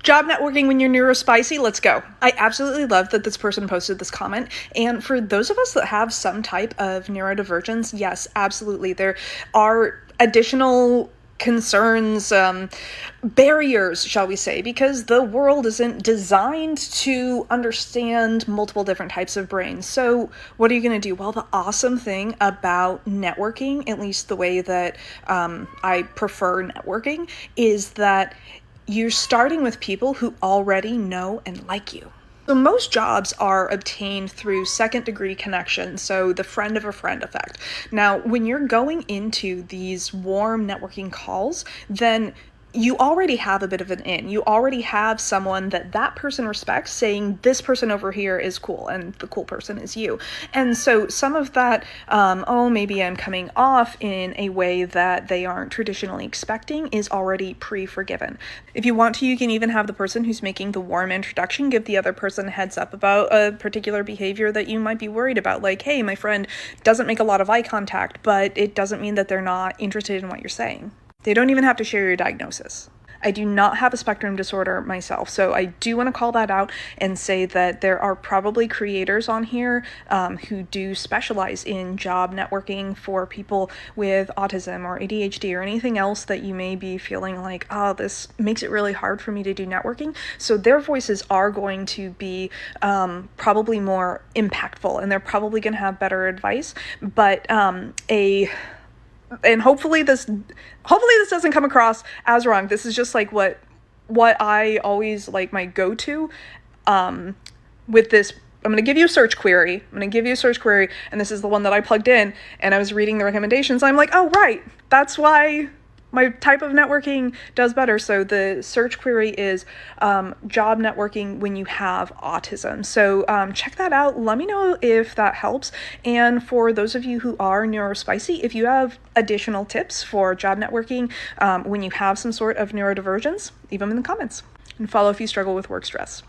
Job networking when you're neurospicy, let's go. I absolutely love that this person posted this comment. And for those of us that have some type of neurodivergence, yes, absolutely. There are additional concerns, barriers, shall we say, because the world isn't designed to understand multiple different types of brains. So what are you going to do? Well, the awesome thing about networking, at least the way that I prefer networking, is that you're starting with people who already know and like you. So most jobs are obtained through second degree connection, so the friend of a friend effect. Now, when you're going into these warm networking calls, then you already have a bit of an in. You already have someone that person respects saying, this person over here is cool, and the cool person is you. And so some of that, maybe I'm coming off in a way that they aren't traditionally expecting, is already pre-forgiven. If you want to, you can even have the person who's making the warm introduction give the other person a heads up about a particular behavior that you might be worried about. Like, hey, my friend doesn't make a lot of eye contact, but it doesn't mean that they're not interested in what you're saying. They don't even have to share your diagnosis. I do not have a spectrum disorder myself, so I do want to call that out and say that there are probably creators on here who do specialize in job networking for people with autism or ADHD or anything else that you may be feeling like, oh, this makes it really hard for me to do networking. So their voices are going to be probably more impactful, and they're probably going to have better advice, but and hopefully this doesn't come across as wrong. This is just like what I always like my go-to with this. I'm going to give you a search query. And this is the one that I plugged in, and I was reading the recommendations. I'm like, oh, right. That's why my type of networking does better. So the search query is job networking when you have autism. So check that out. Let me know if that helps. And for those of you who are neurospicy, if you have additional tips for job networking when you have some sort of neurodivergence, leave them in the comments. And follow if you struggle with work stress.